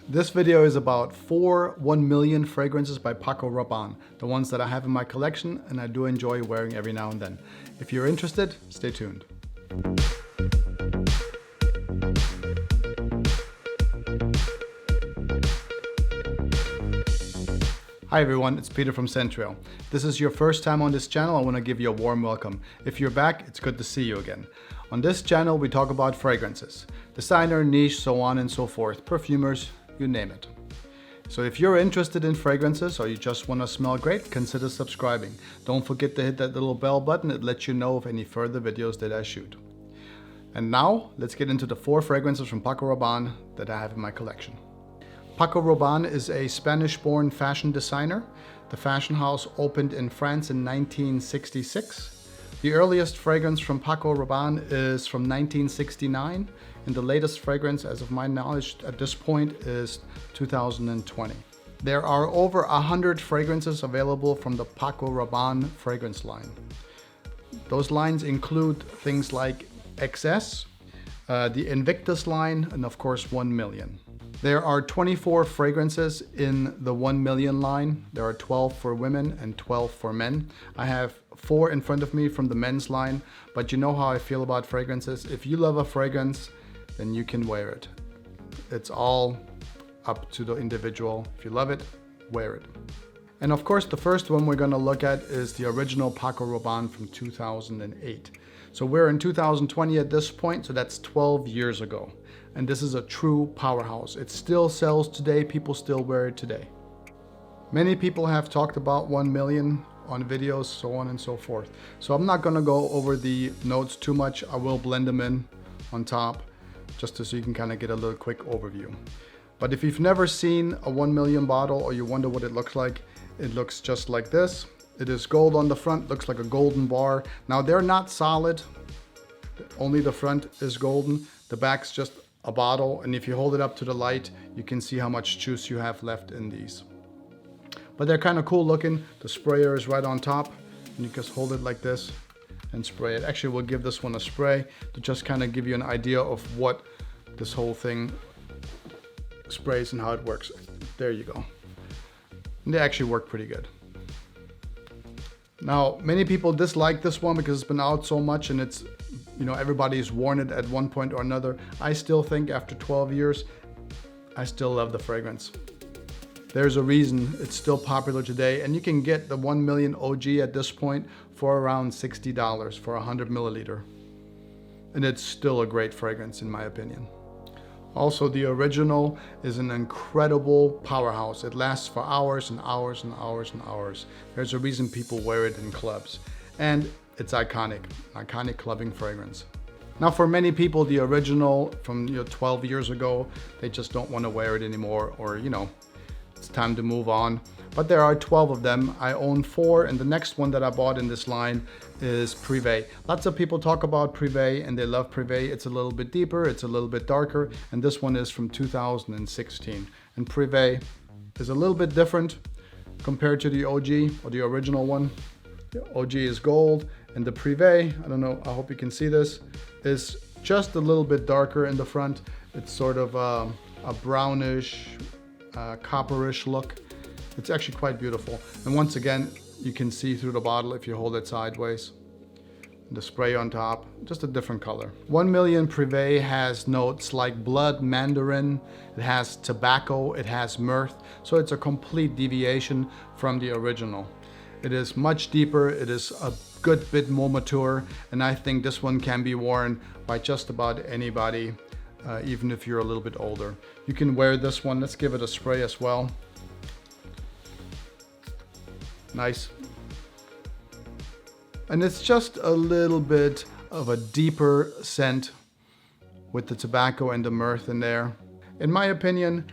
This video is about 1 million fragrances by Paco Rabanne, the ones that I have in my collection and I do enjoy wearing every now and then. If you're interested, stay tuned. Hi everyone, it's Peter from Central. This is your first time on this channel, I want to give you a warm welcome. If you're back, it's good to see you again. On this channel we talk about fragrances, designer, niche, so on and so forth, perfumers, you name it. So if you're interested in fragrances or you just want to smell great, consider subscribing. Don't forget to hit that little bell button, it lets you know of any further videos that I shoot. And now, let's get into the 4 fragrances from Paco Rabanne that I have in my collection. Paco Rabanne is a Spanish-born fashion designer. The fashion house opened in France in 1966. The earliest fragrance from Paco Rabanne is from 1969, and the latest fragrance, as of my knowledge at this point, is 2020. There are over 100 fragrances available from the Paco Rabanne fragrance line. Those lines include things like XS, the Invictus line, and of course 1 million. There are 24 fragrances in the 1 million line. There are 12 for women and 12 for men. I have 4 in front of me from the men's line, but you know how I feel about fragrances. If you love a fragrance, then you can wear it. It's all up to the individual. If you love it, wear it. And of course, the first one we're gonna look at is the original Paco Rabanne from 2008. So we're in 2020 at this point, so that's 12 years ago. And this is a true powerhouse. It still sells today, people still wear it today. Many people have talked about 1 million on videos, so on and so forth. So I'm not gonna go over the notes too much. I will blend them in on top, just so you can kind of get a little quick overview. But if you've never seen a 1 million bottle or you wonder what it looks like, it looks just like this. It is gold on the front, looks like a golden bar. Now they're not solid, only the front is golden. The back's just a bottle, and if you hold it up to the light, you can see how much juice you have left in these. But they're kind of cool looking. The sprayer is right on top, and you just hold it like this and spray it. Actually, we'll give this one a spray to just kind of give you an idea of what this whole thing sprays and how it works. There you go. And they actually work pretty good. Now, many people dislike this one because it's been out so much and it's, you know, everybody's worn it at one point or another. I still think after 12 years, I still love the fragrance. There's a reason it's still popular today, and you can get the 1 million OG at this point for around $60 for 100 milliliter. And it's still a great fragrance in my opinion. Also, the original is an incredible powerhouse. It lasts for hours and hours and hours and hours. There's a reason people wear it in clubs. And it's iconic clubbing fragrance. Now for many people, the original from 12 years ago, they just don't want to wear it anymore, or it's time to move on. But there are 12 of them. I own 4, and the next one that I bought in this line is PRIVE. Lots of people talk about PRIVE and they love PRIVE. It's a little bit deeper, it's a little bit darker, and this one is from 2016. And PRIVE is a little bit different compared to the OG or the original one. The OG is gold, and the PRIVE, I don't know, I hope you can see this, is just a little bit darker in the front. It's sort of a brownish, copperish look. It's actually quite beautiful. And once again, you can see through the bottle if you hold it sideways. The spray on top, just a different color. 1 million PRIVE has notes like blood, mandarin, it has tobacco, it has myrrh. So it's a complete deviation from the original. It is much deeper, it is a good bit more mature, and I think this one can be worn by just about anybody, even if you're a little bit older. You can wear this one. Let's give it a spray as well. Nice. And it's just a little bit of a deeper scent with the tobacco and the myrrh in there. In my opinion,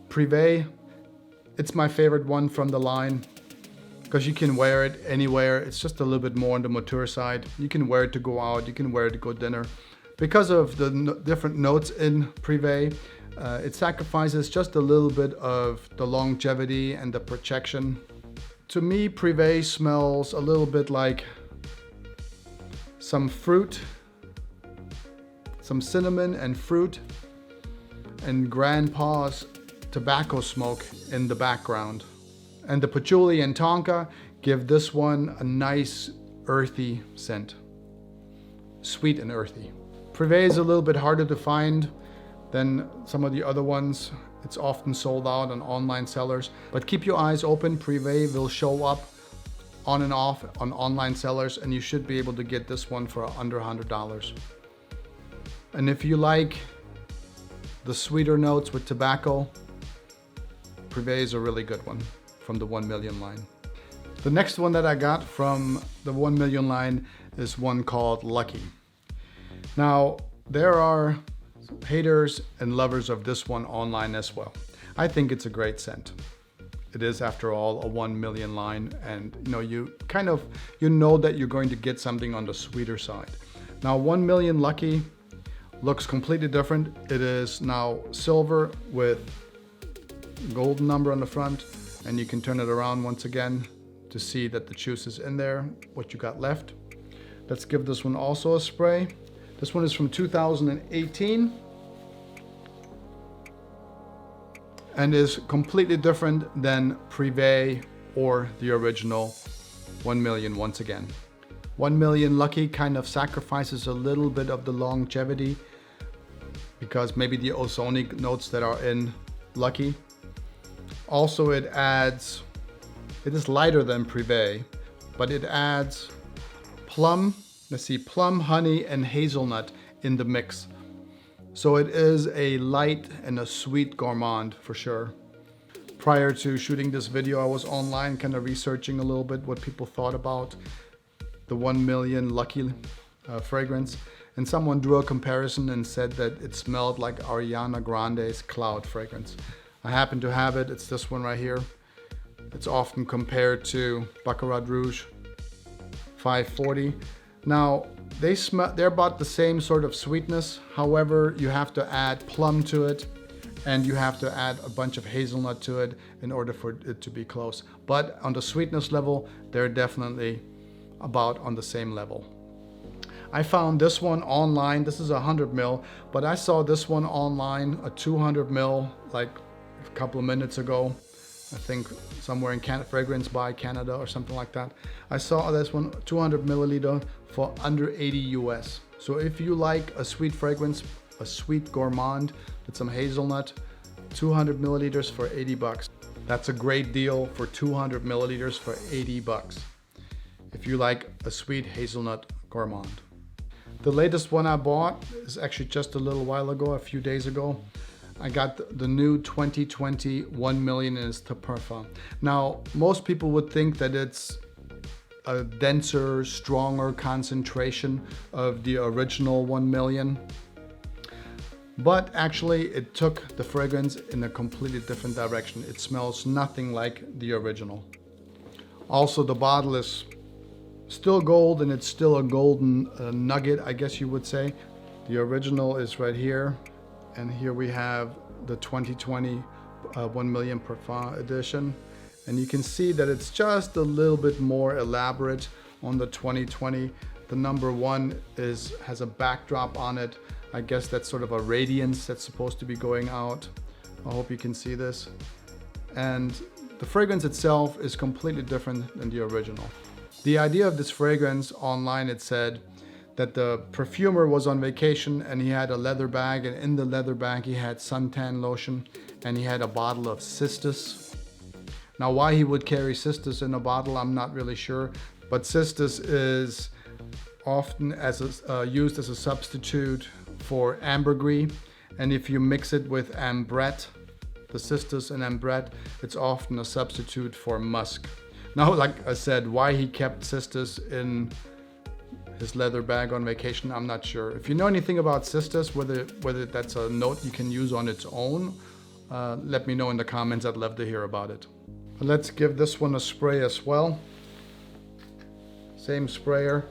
PRIVE, it's my favorite one from the line because you can wear it anywhere. It's just a little bit more on the mature side. You can wear it to go out, you can wear it to go dinner. Because of the different notes in PRIVE, it sacrifices just a little bit of the longevity and the protection. To me, PRIVE smells a little bit like some fruit, some cinnamon and fruit, and grandpa's tobacco smoke in the background. And the patchouli and tonka give this one a nice earthy scent. Sweet and earthy. Prive is a little bit harder to find than some of the other ones. It's often sold out on online sellers, but keep your eyes open. Prive will show up on and off on online sellers, and you should be able to get this one for under $100. And if you like the sweeter notes with tobacco, Prive is a really good one from the 1MILLION line. The next one that I got from the 1MILLION line is one called Lucky. Now, there are haters and lovers of this one online as well. I think it's a great scent. It is, after all, a 1MILLION line, and you know that you're going to get something on the sweeter side. Now, 1MILLION Lucky looks completely different. It is now silver with golden number on the front, and you can turn it around once again to see that the juice is in there, what you got left. Let's give this one also a spray. This one is from 2018 and is completely different than Prive or the original 1MILLION once again. 1MILLION Lucky kind of sacrifices a little bit of the longevity because maybe the ozonic notes that are in Lucky. Also, it is lighter than Prive, but it adds plum, honey, and hazelnut in the mix. So it is a light and a sweet gourmand for sure. Prior to shooting this video, I was online kind of researching a little bit what people thought about the 1MILLION Lucky fragrance. And someone drew a comparison and said that it smelled like Ariana Grande's Cloud fragrance. I happen to have it. It's this one right here. It's often compared to Baccarat Rouge 540. Now, they're about the same sort of sweetness. However, you have to add plum to it, and you have to add a bunch of hazelnut to it in order for it to be close. But on the sweetness level, they're definitely about on the same level. I found this one online. This is 100 ml, but I saw this one online, a 200 ml, like a couple of minutes ago. I think somewhere in Fragrance by Canada or something like that. I saw this one 200 milliliter for under 80 US. So if you like a sweet fragrance, a sweet gourmand with some hazelnut, 200 milliliters for 80 bucks. That's a great deal for 200 milliliters for 80 bucks. If you like a sweet hazelnut gourmand. The latest one I bought is actually just a little while ago, a few days ago. I got the new 2020 1MILLION, and it's the PARFUM. Now, most people would think that it's a denser, stronger concentration of the original 1MILLION. But actually, it took the fragrance in a completely different direction. It smells nothing like the original. Also, the bottle is still gold, and it's still a golden nugget, I guess you would say. The original is right here. And here we have the 2020 1MILLION Parfum edition. And you can see that it's just a little bit more elaborate on the 2020. The number 1 has a backdrop on it. I guess that's sort of a radiance that's supposed to be going out. I hope you can see this. And the fragrance itself is completely different than the original. The idea of this fragrance online, it said that the perfumer was on vacation and he had a leather bag, and in the leather bag he had suntan lotion and he had a bottle of Cistus. Now, why he would carry Cistus in a bottle, I'm not really sure, but Cistus is often used as a substitute for ambergris, and if you mix it with ambrette, the Cistus and ambrette, it's often a substitute for musk. Now, like I said, why he kept Cistus in his leather bag on vacation, I'm not sure. If you know anything about Cistus, whether that's a note you can use on its own, let me know in the comments. I'd love to hear about it. But let's give this one a spray as well. Same sprayer,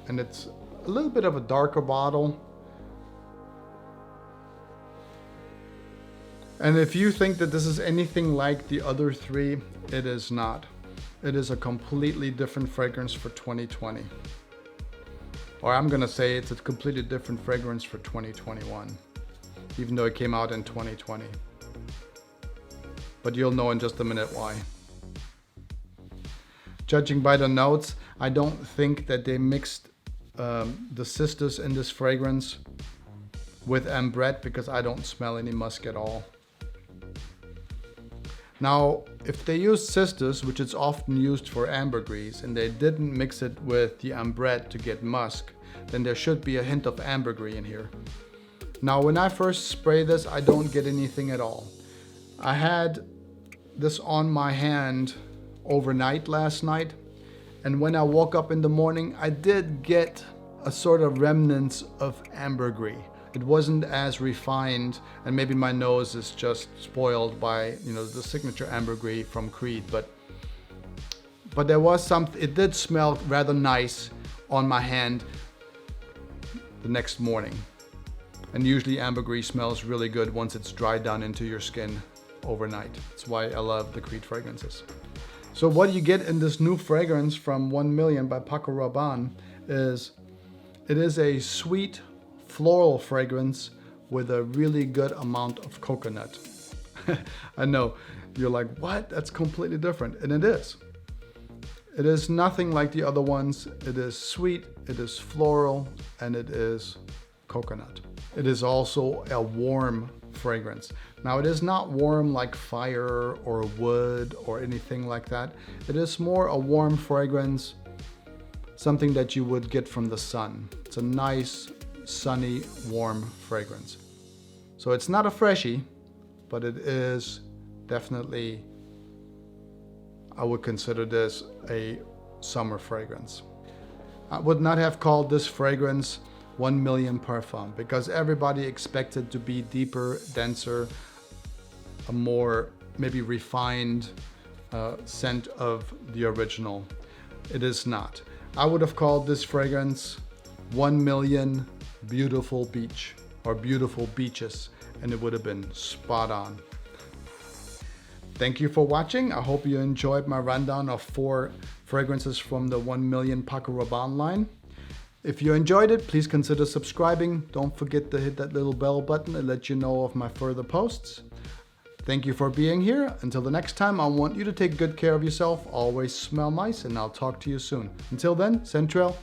and it's a little bit of a darker bottle. And if you think that this is anything like the other 3, it is not. It is a completely different fragrance for 2020. Or I'm gonna say it's a completely different fragrance for 2021, even though it came out in 2020. but you'll know in just a minute why. Judging by the notes, I don't think that they mixed the cistus in this fragrance with ambrette, because I don't smell any musk at all. Now, if they used cistus, which is often used for ambergris, and they didn't mix it with the ambrette to get musk, then there should be a hint of ambergris in here. Now, when I first spray this, I don't get anything at all. I had this on my hand overnight last night, and when I woke up in the morning, I did get a sort of remnants of ambergris. It wasn't as refined, and maybe my nose is just spoiled by, the signature ambergris from Creed, but there was something. It did smell rather nice on my hand the next morning. And usually ambergris smells really good once it's dried down into your skin overnight. That's why I love the Creed fragrances. So what you get in this new fragrance from 1MILLION by Paco Rabanne is, it is a sweet floral fragrance with a really good amount of coconut. I know, you're like, what? That's completely different. And it is. It is nothing like the other ones. It is sweet, it is floral, and it is coconut. It is also a warm fragrance. Now, it is not warm like fire or wood or anything like that. It is more a warm fragrance, something that you would get from the sun. It's a nice, sunny, warm fragrance. So it's not a freshie, but it is definitely, I would consider this a summer fragrance. I would not have called this fragrance 1MILLION Parfum, because everybody expected to be deeper, denser, a more maybe refined scent of the original. It is not. I would have called this fragrance 1MILLION Beautiful Beach, or Beautiful Beaches, and it would have been spot on. Thank you for watching. I hope you enjoyed my rundown of 4 fragrances from the 1MILLION Paco Rabanne line. If you enjoyed it, please consider subscribing. Don't forget to hit that little bell button and let you know of my further posts. Thank you for being here. Until the next time, I want you to take good care of yourself. Always smell nice, and I'll talk to you soon. Until then, Centrail.